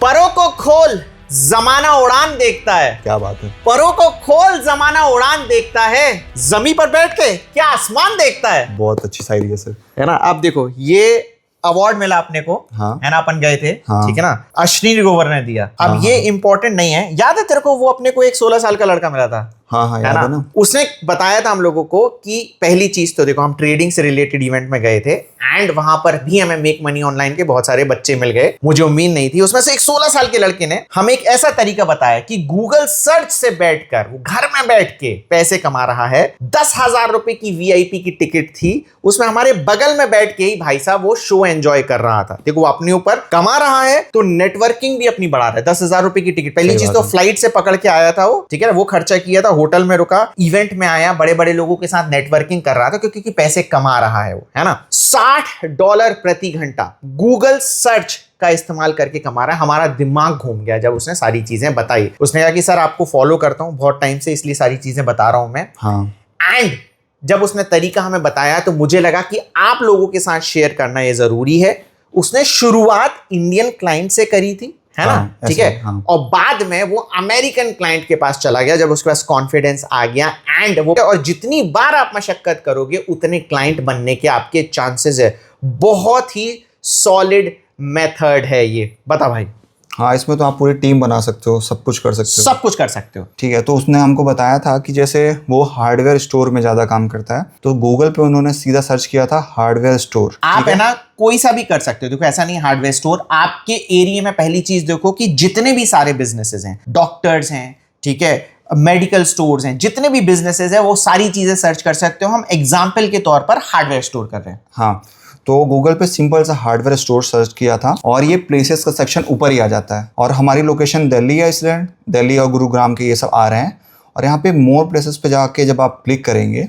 परों को खोल जमाना उड़ान देखता है। क्या बात है। परों को खोल जमाना उड़ान देखता है, जमी पर बैठ के क्या आसमान देखता है। बहुत अच्छी शायरी है सर। है ना। अब देखो ये अवार्ड मिला अपने को। हाँ। है ना, अपन गए थे। हाँ। ठीक है ना, अश्विनी ग्रोवर ने दिया। अब हाँ, ये इंपॉर्टेंट नहीं है, याद है तेरे को वो अपने को एक 16 साल का लड़का मिला था। हाँ हाँ याद है ना। उसने बताया था हम लोगों को कि पहली चीज तो देखो, हम ट्रेडिंग से रिलेटेड इवेंट में गए थे एंड वहां पर भी हमें मेक मनी ऑनलाइन के बहुत सारे बच्चे मिल गए। मुझे उम्मीद नहीं थी। उसमें से एक 16 साल के लड़के ने हमें एक ऐसा तरीका बताया कि गूगल सर्च से बैठकर वो घर में बैठ के पैसे कमा रहा है। 10,000 रुपए की वीआईपी की टिकट थी, उसमें हमारे बगल में बैठ के ही भाई साहब वो शो एंजॉय कर रहा था। देखो वो अपने ऊपर कमा रहा है तो नेटवर्किंग भी अपनी बढ़ा रहा है। 10,000 रुपए की टिकट, पहली चीज तो फ्लाइट से पकड़ के आया था वो। ठीक है ना, वो खर्चा किया था, होटल में रुका, इवेंट में आया, बड़े बड़े लोगों के साथ नेटवर्किंग कर रहा था क्योंकि पैसे कमा रहा है वो। है ना, $60 प्रति घंटा गूगल सर्च का इस्तेमाल करके कमा रहा है। हमारा दिमाग घूम गया जब उसने सारी चीजें बताई। उसने कहा कि सर आपको फॉलो करता हूं बहुत टाइम से, इसलिए सारी चीजें बता रहा हूं मैं। हाँ। एंड जब उसने तरीका हमें बताया तो मुझे लगा कि आप लोगों के साथ शेयर करना ये जरूरी है। उसने शुरुआत इंडियन क्लाइंट से करी थी, है ना। ठीक है। हाँ। और बाद में वो अमेरिकन क्लाइंट के पास चला गया जब उसके पास कॉन्फिडेंस आ गया। एंड वो, और जितनी बार आप मशक्कत करोगे उतने क्लाइंट बनने के आपके चांसेस है। बहुत ही सॉलिड मेथड है ये। बता भाई। हाँ, इसमें तो आप पूरी टीम बना सकते हो, सब कुछ कर सकते हो। सब कुछ कर सकते हो। ठीक है। तो उसने हमको बताया था कि जैसे वो हार्डवेयर स्टोर में ज्यादा काम करता है, तो गूगल पे उन्होंने सीधा सर्च किया था हार्डवेयर स्टोर। आप है ना कोई सा भी कर सकते हो। देखो ऐसा नहीं हार्डवेयर स्टोर, आपके एरिया में पहली चीज देखो कि जितने भी सारे बिजनेसेस हैं, डॉक्टर्स हैं, ठीक है, मेडिकल स्टोर्स हैं, जितने भी बिजनेसेस हैं, वो सारी चीजें सर्च कर सकते हो। हम एग्जाम्पल के तौर पर हार्डवेयर स्टोर कर रहे हैं। हाँ, तो गूगल पे सिंपल सा हार्डवेयर स्टोर सर्च किया था और ये प्लेसेस का सेक्शन ऊपर ही आ जाता है। और हमारी लोकेशन दिल्ली है, इसलिए दिल्ली और गुरुग्राम के ये सब आ रहे हैं। और यहाँ पे मोर प्लेसेस पे जाके जब आप क्लिक करेंगे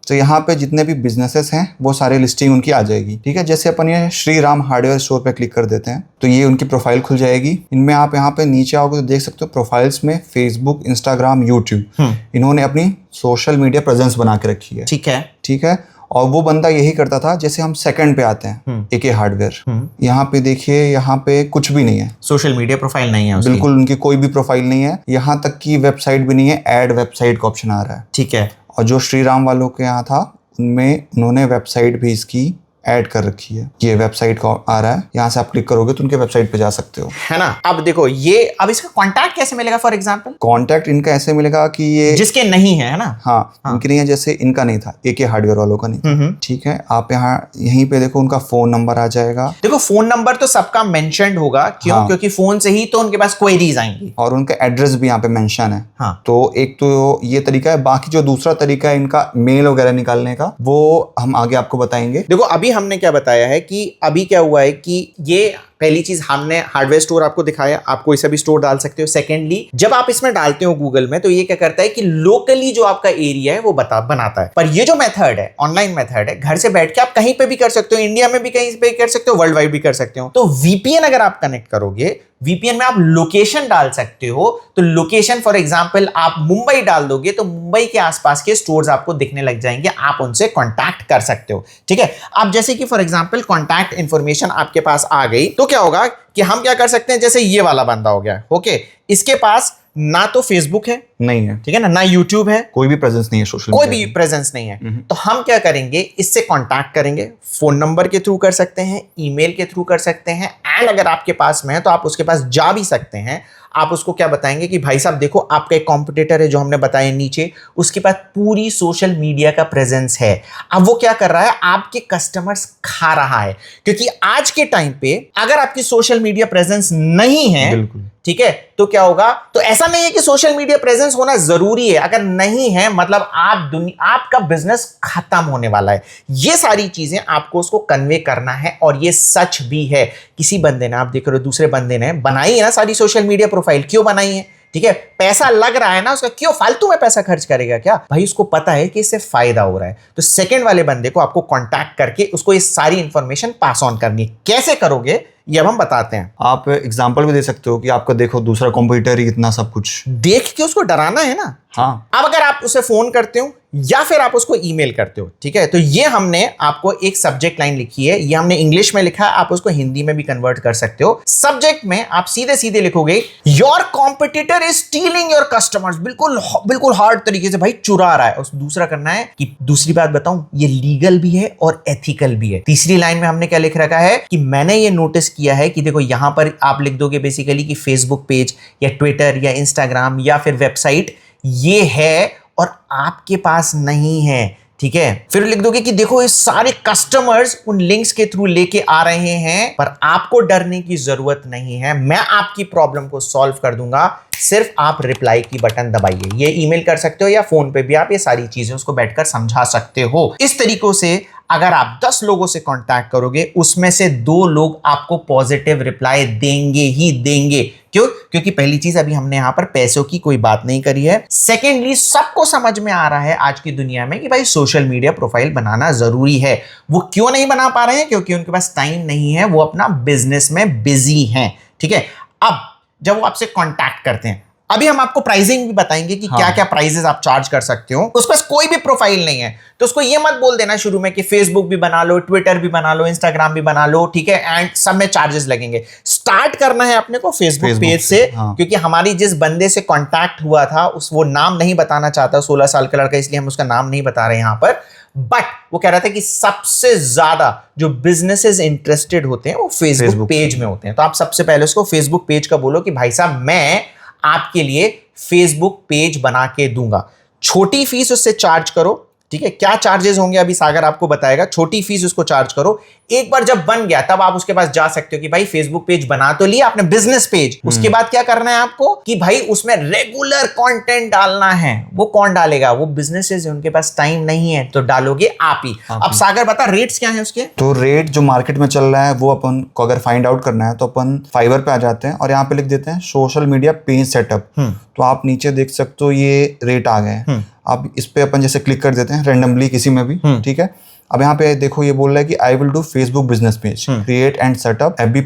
तो यहाँ पे जितने भी बिजनेसेस हैं वो सारी लिस्टिंग उनकी आ जाएगी। ठीक है। जैसे अपन ये श्री राम हार्डवेयर स्टोर पे क्लिक कर देते हैं तो ये उनकी प्रोफाइल खुल जाएगी। इनमें आप यहाँ पे नीचे आओगे तो देख सकते हो प्रोफाइल्स में फेसबुक, इंस्टाग्राम, यूट्यूब, इन्होंने अपनी सोशल मीडिया प्रेजेंस बना के रखी है। ठीक है। ठीक है। और वो बंदा यही करता था। जैसे हम सेकंड पे आते हैं एके हार्डवेयर, यहाँ पे देखिए, यहाँ पे कुछ भी नहीं है, सोशल मीडिया प्रोफाइल नहीं है उसकी। बिल्कुल उनकी कोई भी प्रोफाइल नहीं है, यहाँ तक कि वेबसाइट भी नहीं है। ऐड वेबसाइट का ऑप्शन आ रहा है। ठीक है। और जो श्री राम वालों के यहाँ था उनमें उन्होंने वेबसाइट भी इसकी ऐड कर रखी है। ये वेबसाइट का आ रहा है, यहाँ से आप क्लिक करोगे तो उनके वेबसाइट पे जा सकते हो। है ना। अब देखो ये, अब इसका कांटेक्ट कैसे मिलेगा? फॉर एग्जांपल कांटेक्ट इनका ऐसे मिलेगा कि ये जिसके नहीं है ना। हाँ, इनके नहीं है। जैसे इनका नहीं था, एके हार्डवेयर वालों का नहीं था। ठीक है। आप यहाँ यहीं पे देखो उनका फोन नंबर आ जाएगा। देखो फोन नंबर तो सबका मेंशन्ड होगा। क्यों? हाँ। क्योंकि फोन से ही तो उनके पास क्वेरीज आएंगी। और उनका एड्रेस भी यहाँ पे मेंशन है। हाँ। तो एक तो ये तरीका है। बाकी जो दूसरा तरीका है इनका मेल वगैरह निकालने का, वो हम आगे आपको बताएंगे। देखो अभी हमने क्या बताया है कि अभी क्या हुआ है कि ये पहली चीज हमने हार्डवेयर स्टोर आपको दिखाया, आप कोई सा भी स्टोर डाल सकते हो। सेकेंडली जब आप इसमें डालते हो गूगल में तो ये क्या करता है कि लोकली जो आपका एरिया है वो बनाता है। पर ये जो मेथड है, ऑनलाइन मेथड है, घर से बैठ के आप कहीं पे भी कर सकते हो, इंडिया में भी कहीं पे कर सकते हो, वर्ल्ड वाइड भी कर सकते हो। तो वीपीएन अगर आप कनेक्ट करोगे, वीपीएन में आप लोकेशन डाल सकते हो। तो लोकेशन फॉर एग्जांपल आप मुंबई डाल दोगे तो मुंबई के आसपास के स्टोर्स आपको दिखने लग जाएंगे, आप उनसे कांटेक्ट कर सकते हो। ठीक है। अब जैसे कि फॉर एग्जांपल कांटेक्ट इंफॉर्मेशन आपके पास आ गई तो क्या होगा कि हम क्या कर सकते हैं, जैसे ये वाला बंदा हो गया, ओके, इसके पास ना तो फेसबुक है, नहीं है, ठीक है ना यूट्यूब है, कोई भी प्रेजेंस नहीं है सोशल कोई भी प्रेजेंस नहीं है। तो हम क्या करेंगे, इससे कांटेक्ट करेंगे। फोन नंबर के थ्रू कर सकते हैं, ईमेल के थ्रू कर सकते हैं, एंड अगर आपके पास में है तो आप उसके पास जा भी सकते हैं। आप उसको क्या बताएंगे कि भाई साहब देखो आपका एक कॉम्पिटिटर है जो हमने बताया नीचे, उसके पास पूरी सोशल मीडिया का प्रेजेंस है। अब वो क्या कर रहा है, आपके कस्टमर्स खा रहा है। क्योंकि आज के टाइम पे अगर आपकी सोशल मीडिया प्रेजेंस नहीं है, बिल्कुल, ठीक है, तो क्या होगा, तो ऐसा नहीं है कि सोशल मीडिया प्रेजेंस होना जरूरी है। अगर नहीं है मतलब आपका बिजनेस खत्म होने वाला है। ये सारी चीजें आपको उसको कन्वे करना है और ये सच भी है। किसी बंदे ने, आप देख रहे हो दूसरे बंदे ने बनाई है ना सारी सोशल मीडिया प्रोफाइल, क्यों बनाई है? ठीक है, पैसा लग रहा है ना उसका, क्यों फालतू में पैसा खर्च करेगा क्या भाई, उसको पता है कि इससे फायदा हो रहा है। तो सेकंड वाले बंदे को आपको कांटेक्ट करके उसको ये सारी इंफॉर्मेशन पास ऑन करनी है। कैसे करोगे ये अब हम बताते हैं। आप एग्जांपल भी दे सकते हो कि आपका देखो दूसरा कॉम्पिटिटर ही इतना सब कुछ, देख के उसको डराना है ना। हाँ। अब अगर आप उसे फोन करते हो या फिर आप उसको ईमेल करते हो, ठीक है, तो ये हमने आपको एक सब्जेक्ट लाइन लिखी है, ये हमने इंग्लिश में लिखा है, आप उसको हिंदी में भी कन्वर्ट कर सकते हो। सब्जेक्ट में आप सीधे सीधे लिखोगे your competitor is stealing your customers, बिल्कुल बिल्कुल हार्ड तरीके से भाई चुरा रहा है। उस दूसरा करना है कि दूसरी बात बताऊं, ये लीगल भी है और एथिकल भी है। तीसरी लाइन में हमने क्या लिख रखा है कि मैंने ये नोटिस किया है कि देखो यहां पर आप लिख दोगे बेसिकली कि फेसबुक पेज या ट्विटर या इंस्टाग्राम या फिर वेबसाइट ये है और आपके पास नहीं है, ठीक है। फिर लिख दोगे कि देखो ये सारे कस्टमर्स उन लिंक्स के थ्रू लेके आ रहे हैं, पर आपको डरने की जरूरत नहीं है, मैं आपकी प्रॉब्लम को सॉल्व कर दूंगा, सिर्फ आप रिप्लाई की बटन दबाइए। ये ईमेल कर सकते हो या फोन पे भी आप ये सारी चीजें उसको बैठकर समझा सकते हो। इस तरीकों से अगर आप 10 लोगों से कांटेक्ट करोगे उसमें से 2 लोग आपको पॉजिटिव रिप्लाई देंगे ही देंगे। क्यों? क्योंकि पहली चीज अभी हमने यहां पर पैसों की कोई बात नहीं करी है। सेकेंडली सबको समझ में आ रहा है आज की दुनिया में कि भाई सोशल मीडिया प्रोफाइल बनाना जरूरी है। वो क्यों नहीं बना पा रहे हैं? क्योंकि उनके पास टाइम नहीं है, वो अपना बिजनेस में बिजी हैं, ठीक है। अब जब वो आपसे कांटेक्ट करते हैं, अभी हम आपको प्राइसिंग भी बताएंगे कि क्या क्या प्राइसेस आप चार्ज कर सकते हो। उसके पास कोई भी प्रोफाइल नहीं है तो उसको ये मत बोल देना शुरू में कि फेसबुक भी बना लो, ट्विटर भी बना लो, इंस्टाग्राम भी बना लो, ठीक है, एंड सब में चार्जेस लगेंगे। स्टार्ट करना है अपने को फेसबुक पेज से, क्योंकि हमारी जिस बंदे से कांटेक्ट हुआ था वो नाम नहीं बताना चाहता, 16 साल का लड़का, इसलिए हम उसका नाम नहीं बता रहे यहां पर। बट वो कह रहा था कि सबसे ज्यादा जो बिजनेसेस इंटरेस्टेड होते हैं वो फेसबुक पेज में होते हैं। तो आप सबसे पहले उसको फेसबुक पेज का बोलो कि भाई साहब मैं आपके लिए फेसबुक पेज बना के दूंगा। छोटी फीस उससे चार्ज करो, ठीक है। क्या चार्जेस होंगे अभी सागर आपको बताएगा। छोटी फीस उसको चार्ज करो। एक बार जब बन गया तब आप उसके पास जा सकते हो कि भाई फेसबुक पेज बना तो लिया आपने, बिजनेस पेज। उसके बाद क्या करना है आपको कि भाई उसमें रेगुलर कंटेंट डालना है। वो कौन डालेगा? वो बिजनेसेस है, उनके पास टाइम नहीं है, तो डालोगे आप ही। अब सागर बता रेट्स क्या है उसके। तो रेट जो मार्केट में चल रहा है वो अपन को अगर फाइंड आउट करना है तो अपन फाइवर पे आ जाते हैं और यहाँ पे लिख देते हैं सोशल मीडिया पेज सेटअप। तो आप नीचे देख सकते हो ये रेट आ गए हैं। अब इस पे अपन जैसे क्लिक कर देते हैं रैंडमली किसी में भी, ठीक है। अब यहाँ पे देखो ये बोल रहा है कि I will do Facebook business page, create and setup FB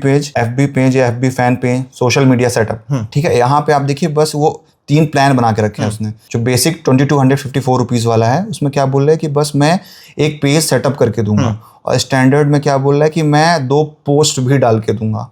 page या FB fan page, social media setup, ठीक है। यहाँ पे आप देखिए बस वो 3 प्लान बना के रखे हैं उसने। जो बेसिक 2254 रुपीज वाला है उसमें क्या बोल रहा है कि बस मैं एक पेज सेटअप करके दूंगा, और स्टैंडर्ड में क्या बोल रहा है कि मैं 2 पोस्ट भी डाल के दूंगा,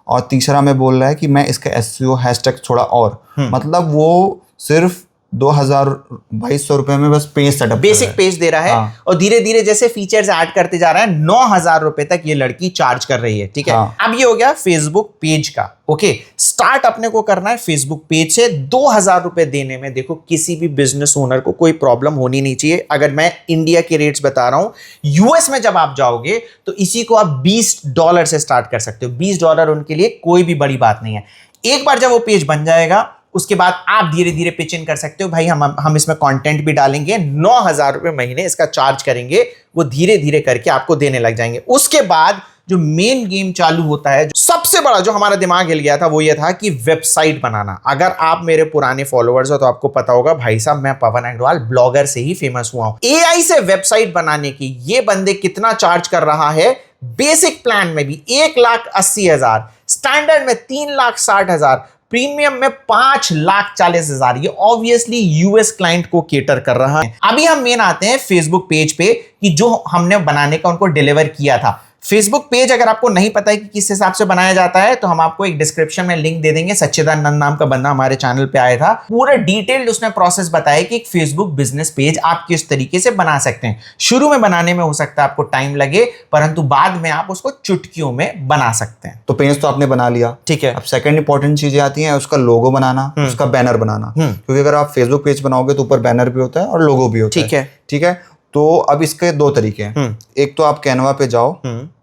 और तीसरा में बोल रहा है कि मैं इसका एसईओ हैशटैग थोड़ा और, मतलब वो सिर्फ 2200 रुपए में बस पेज सेटअप, बेसिक पेज दे रहा है। और धीरे धीरे जैसे फीचर्स ऐड करते जा रहा है 9000 रुपए तक ये लड़की चार्ज कर रही है, ठीक है। अब ये हो गया फेसबुक पेज का, ओके। स्टार्ट अपने को करना है फेसबुक पेज से। 2000 रुपए देने में देखो किसी भी बिजनेस ओनर को कोई प्रॉब्लम होनी नहीं चाहिए। अगर मैं इंडिया के रेट्स बता रहा हूं, यूएस में जब आप जाओगे तो इसी को आप $20 से स्टार्ट कर सकते हो। $20 उनके लिए कोई भी बड़ी बात नहीं है। एक बार जब वो पेज बन जाएगा उसके बाद आप धीरे धीरे पिच इन कर सकते हो, भाई हम इसमें कंटेंट भी डालेंगे, 9000 रुपए महीने इसका चार्ज करेंगे। वो धीरे धीरे करके आपको देने लग जाएंगे। उसके बाद जो मेन गेम चालू होता है, सबसे बड़ा जो हमारा दिमाग हिल गया था वो ये था कि वेबसाइट बनाना। अगर आप मेरे पुराने फॉलोअर्स हो तो आपको पता होगा भाई साहब मैं पवन अग्रवाल ब्लॉगर से ही फेमस हुआ हूं। एआई से वेबसाइट बनाने की ये बंदे कितना चार्ज कर रहा है? बेसिक प्लान में भी 1,80,000, स्टैंडर्ड में 3,60,000, प्रीमियम में 5,40,000। ये ऑब्वियसली यूएस क्लाइंट को केटर कर रहा है। अभी हम मेन आते हैं फेसबुक पेज पे कि जो हमने बनाने का उनको डिलीवर किया था। फेसबुक पेज अगर आपको नहीं पता है कि किस हिसाब से बनाया जाता है तो हम आपको एक डिस्क्रिप्शन में लिंक दे देंगे। सच्चिदानंद नाम का बंदा हमारे चैनल पे आया था, पूरा डिटेल्ड उसने प्रोसेस बताया कि एक फेसबुक बिजनेस पेज आप किस तरीके से बना सकते हैं। शुरू में बनाने में हो सकता है आपको टाइम लगे, परंतु बाद में आप उसको चुटकियों में बना सकते हैं। तो पेज तो आपने बना लिया, ठीक है। अब सेकंड इंपॉर्टेंट चीजें आती हैं, उसका लोगो बनाना, उसका बैनर बनाना, क्योंकि अगर आप फेसबुक पेज बनाओगे तो ऊपर बैनर भी होता है और लोगो भी होता है, ठीक है। तो अब इसके 2 तरीके हैं। एक तो आप कैनवा पे जाओ,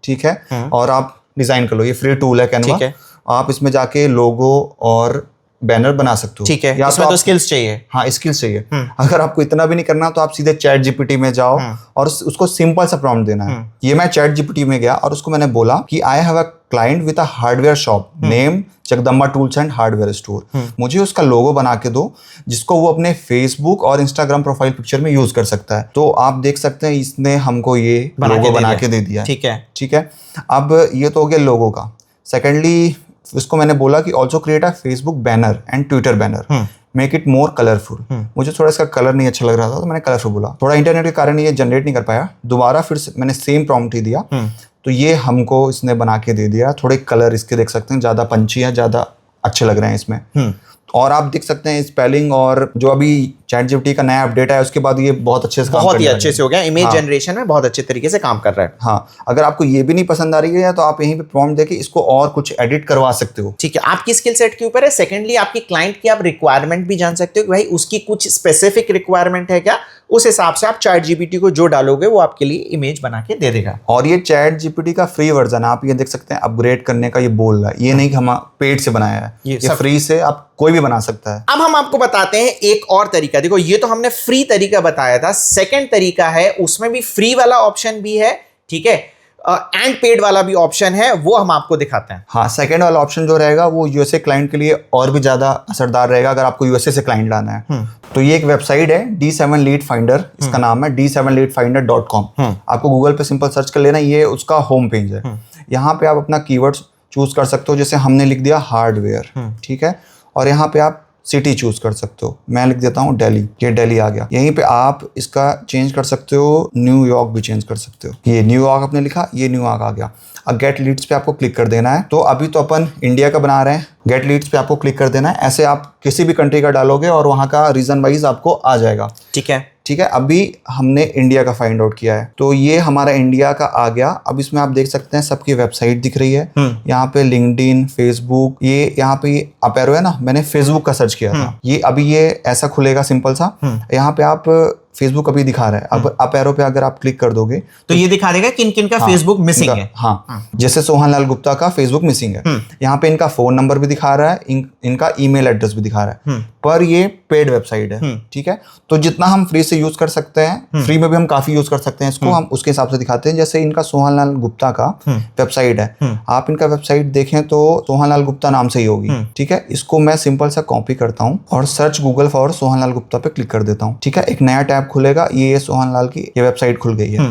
ठीक है, और आप डिजाइन कर लो। ये फ्री टूल है कैनवा, आप इसमें जाके लोगो और बैनर बना सकते हो, ठीक है। इसमें तो स्किल्स चाहिए। हाँ, स्किल्स चाहिए। अगर आपको इतना भी नहीं करना तो आप सीधे चैट जीपीटी में जाओ और उसको सिंपल सा प्रॉम्प्ट देना है। ये मैं चैट जीपीटी में गया और उसको मैंने बोला कि I have a client with a hardware shop name Jagdamba tools and hardware store, मुझे उसका लोगो बना के दो जिसको वो अपने फेसबुक और इंस्टाग्राम प्रोफाइल पिक्चर में यूज कर सकता है। तो आप देख सकते हैं इसने हमको ये लोगो बना के दे दिया। ठीक है, ठीक है। अब ये तो हो गया लोगो का। सेकेंडली इसको मैंने बोला कि also create a Facebook banner and Twitter banner, make it more colourful. मुझे थोड़ा इसका कलर नहीं अच्छा लग रहा था तो मैंने कलरफुल बोला। थोड़ा इंटरनेट के कारण ये जनरेट नहीं कर पाया, दोबारा फिर से मैंने सेम प्रॉम्प्ट ही दिया तो ये हमको इसने बना के दे दिया। थोड़े कलर इसके देख सकते हैं, ज्यादा पंची है, ज्यादा अच्छे लग रहे हैं इसमें। और आप देख सकते हैं स्पेलिंग, और जो अभी ChatGPT का नया अपडेट है उसके बाद ये बहुत अच्छे से बहुत ही अच्छे से हो गया। इमेज जनरेशन में बहुत अच्छे तरीके से काम कर रहा है। हाँ, अगर आपको ये भी नहीं पसंद आ रही है तो आप यहीं पे प्रॉम्प्ट देके इसको और कुछ एडिट करवा सकते हो। ठीक है, आपकी स्किल सेट के ऊपर है। सेकेंडली आपकी क्लाइंट की आप रिक्वायरमेंट भी जान सकते हो कि भाई उसकी कुछ स्पेसिफिक रिक्वायरमेंट है क्या, उस हिसाब से आप ChatGPT को जो डालोगे वो आपके लिए इमेज बना के दे देगा। और ये ChatGPT का फ्री वर्जन है, आप ये देख सकते हैं अपग्रेड करने का ये बोल रहा है, ये नहीं कि हम पेड से बनाया है, ये फ्री से आप कोई भी बना सकता है। अब हम आपको बताते हैं एक और तरीका। देखो ये तो हमने फ्री तरीका बताया था, सेकंड तरीका है उसमें भी फ्री वाला ऑप्शन भी है, ठीक है, एंड पेड वाला भी ऑप्शन है, वो हम आपको दिखाते हैं। हाँ, सेकंड वाला ऑप्शन जो रहेगा वो यूएसए क्लाइंट के लिए और भी ज्यादा असरदार रहेगा अगर आपको यूएसए से क्लाइंट लाना है। तो ये एक वेबसाइट है D7 लीड फाइंडर, इसका नाम है d7leadfinder.com। आपको गूगल पे सिंपल सर्च कर लेना, ये उसका होम पेज है। यहाँ पे आप अपना कीवर्ड्स चूज कर सकते हो, जैसे हमने लिख दिया हार्डवेयर, ठीक है, और यहाँ पे आप सिटी चूज कर सकते हो। मैं लिख देता हूँ दिल्ली, ये दिल्ली आ गया। यहीं पे आप इसका चेंज कर सकते हो, न्यूयॉर्क भी चेंज कर सकते हो। ये न्यूयॉर्क आपने लिखा, ये न्यूयॉर्क आ गया। अब गेट लीड्स पे आपको क्लिक कर देना है। तो अभी तो अपन इंडिया का बना रहे हैं, गेट लीड्स पे आपको क्लिक कर देना है। ऐसे आप किसी भी कंट्री का डालोगे और वहाँ का रीजन वाइज आपको आ जाएगा। ठीक है, ठीक है। अभी हमने इंडिया का फाइंड आउट किया है, तो ये हमारा इंडिया का आ गया। अब इसमें आप देख सकते हैं सबकी वेबसाइट दिख रही है, यहाँ पे लिंक्डइन, फेसबुक, ये यहाँ पे अपेरो है ना, मैंने फेसबुक का सर्च किया था, ये अभी ये ऐसा खुलेगा सिंपल सा। यहाँ पे आप फेसबुक अभी दिखा रहा है। अब अप एरो पे अगर आप क्लिक कर दोगे तो ये दिखा देगा किन किन का फेसबुक मिसिंग है। हाँ, जैसे सोहन लाल गुप्ता का फेसबुक मिसिंग है। यहाँ पे इनका फोन नंबर भी दिखा रहा है, इनका ईमेल एड्रेस भी दिखा रहा है, पर ये पेड वेबसाइट है। ठीक है, तो जितना हम फ्री से यूज कर सकते हैं, फ्री में भी हम काफी यूज कर सकते हैं इसको, हम उसके हिसाब से दिखाते हैं। जैसे इनका सोहन लाल गुप्ता का वेबसाइट है, आप इनका वेबसाइट देखें तो सोहन लाल गुप्ता नाम से ही होगी। ठीक है, इसको मैं सिंपल सा कॉपी करता हूँ और search Google for Sohan Lal Gupta पे क्लिक कर देता हूँ। ठीक है, एक नया टैब खुलेगा, ये सोहन लाल की ये वेबसाइट खुल गई है।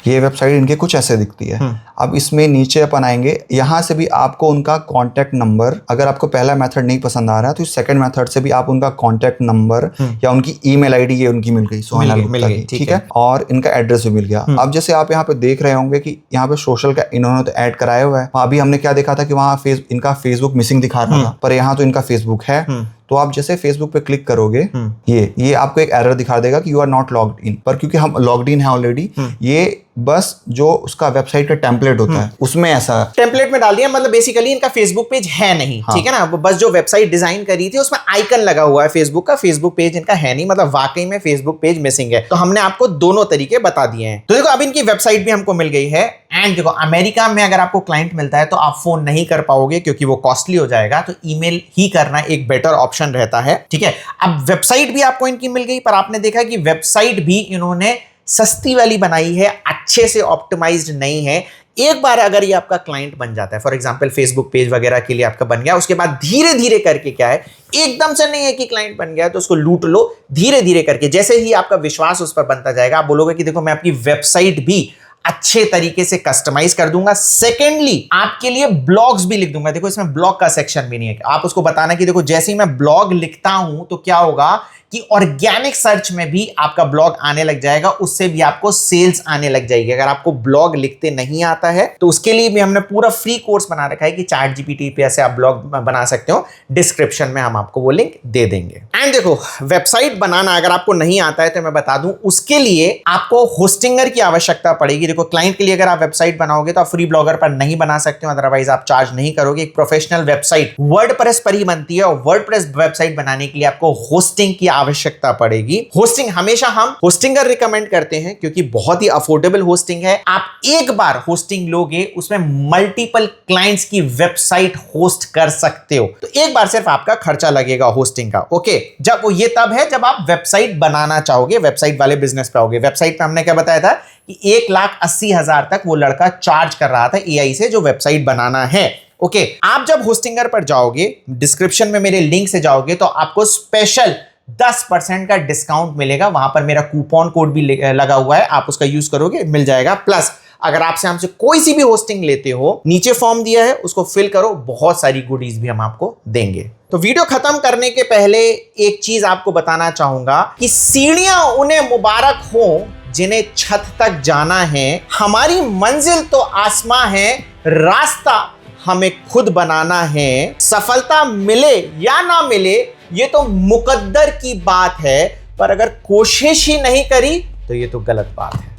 ये वेबसाइट इनके कुछ ऐसे दिखती है। अब इसमें नीचे अपन आएंगे, यहाँ से भी आपको उनका कॉन्टैक्ट नंबर, अगर आपको पहला मेथड नहीं पसंद आ रहा है तो सेकंड मेथड से भी आप उनका कॉन्टैक्ट नंबर या उनकी ईमेल आईडी ये उनकी मिल गई, सोहन लाल गुप्ता की। ठीक है, और इनका एड्रेस भी मिल गया। अब जैसे आप यहाँ पे देख रहे होंगे कि यहाँ पे सोशल का इन्होंने तो ऐड कराया हुआ है। अभी हमने क्या देखा था कि वहाँ इनका फेसबुक मिसिंग दिखा रहा था, पर यहाँ तो इनका फेसबुक है। तो आप जैसे फेसबुक पे क्लिक करोगे, ये आपको एक एरर दिखा देगा कि you are not logged in, पर क्योंकि हम लॉग्ड इन है ऑलरेडी, ये बस जो उसका वेबसाइट का टेम्पलेट होता है उसमें ऐसा टेम्पलेट में डाल दिया, मतलब बेसिकली इनका फेसबुक पेज है नहीं। ठीक है ना, बस जो वेबसाइट डिजाइन करी थी उसमें आइकन लगा हुआ है फेसबुक का, फेसबुक पेज इनका है नहीं, मतलब वाकई में फेसबुक पेज मिसिंग है। तो हमने आपको दोनों तरीके बता दिए हैं। तो देखो अब इनकी वेबसाइट भी हमको मिल गई है। एंड देखो अमेरिका में अगर आपको क्लाइंट मिलता है तो आप फोन नहीं कर पाओगे क्योंकि वो कॉस्टली हो जाएगा, तो ईमेल ही करना एक बेटर ऑप्शन रहता है। ठीक है, अब वेबसाइट भी आपको इनकी मिल गई, पर आपने देखा कि वेबसाइट भी इन्होंने सस्ती वाली बनाई है, अच्छे से ऑप्टिमाइज्ड नहीं है। एक बार अगर ये आपका क्लाइंट बन जाता है, फॉर एग्जांपल फेसबुक पेज वगैरह के लिए आपका बन गया, उसके बाद धीरे धीरे करके क्या है, एकदम से नहीं है कि क्लाइंट बन गया तो उसको लूट लो, धीरे धीरे करके जैसे ही आपका विश्वास उस पर बनता जाएगा, आप बोलोगे कि देखो मैं आपकी वेबसाइट भी अच्छे तरीके से कस्टमाइज कर दूंगा। सेकेंडली आपके लिए ब्लॉग्स भी लिख दूंगा। देखो इसमें ब्लॉग का सेक्शन भी नहीं है, आप उसको बताना कि देखो जैसे ही मैं ब्लॉग लिखता हूं तो क्या होगा कि ऑर्गेनिक सर्च में भी आपका ब्लॉग आने लग जाएगा, उससे भी आपको सेल्स आने लग जाएगी। अगर आपको ब्लॉग लिखते नहीं आता है तो उसके लिए भी हमने पूरा फ्री कोर्स बना रखा है कि ChatGPT पे ऐसे आप ब्लॉग बना सकते हो। डिस्क्रिप्शन में हम आपको वो लिंक दे देंगे। एंड देखो वेबसाइट बनाना अगर आपको नहीं आता है तो मैं बता दूं, उसके लिए आपको होस्टिंगर की आवश्यकता पड़ेगी। देखो क्लाइंट के लिए अगर आप वेबसाइट बनाओगे तो आप फ्री ब्लॉगर पर नहीं बना सकते हो, अदरवाइज आप चार्ज नहीं करोगे। एक प्रोफेशनल वेबसाइट वर्डप्रेस पर ही बनती है और वर्डप्रेस वेबसाइट बनाने के लिए आपको होस्टिंग की आवश्यकता पड़ेगी। होस्टिंग हमेशा हम होस्टिंगर रिकमेंड करते हैं क्योंकि बहुत ही अफोर्डेबल होस्टिंग है। आप एक बार होस्टिंग लोगे उसमें मल्टीपल क्लाइंट्स की वेबसाइट होस्ट कर सकते हो, तो एक बार सिर्फ आपका खर्चा लगेगा होस्टिंग का। ओके, जब वो ये तब है जब आप वेबसाइट बनाना चाहोगे, वेबसाइट वाले बिजनेस पे आओगे। वेबसाइट पे हमने क्या बताया था कि 1,80,000 70,000 तक वो लड़का चार्ज कर रहा था एआई से जो वेबसाइट बनाना है। ओके, आप जब होस्टिंगर पर जाओगे, डिस्क्रिप्शन में मेरे लिंक से जाओगे तो आपको स्पेशल 10% का डिस्काउंट मिलेगा। वहां पर मेरा कूपन कोड भी लगा हुआ है, आप उसका यूज करोगे मिल जाएगा। प्लस अगर आपसे हमसे कोई सी भी होस्टिंग लेते हो, नीचे फॉर्म दिया है उसको फिल करो, बहुत सारी गुडीज भी हम आपको देंगे। तो वीडियो खत्म करने के पहले एक चीज आपको बताना चाहूंगा कि सीढ़ियां उन्हें मुबारक हो जिन्हें छत तक जाना है। हमारी मंजिल तो आसमां है, रास्ता हमें खुद बनाना है। सफलता मिले या ना मिले ये तो मुकद्दर की बात है, पर अगर कोशिश ही नहीं करी तो ये तो गलत बात है।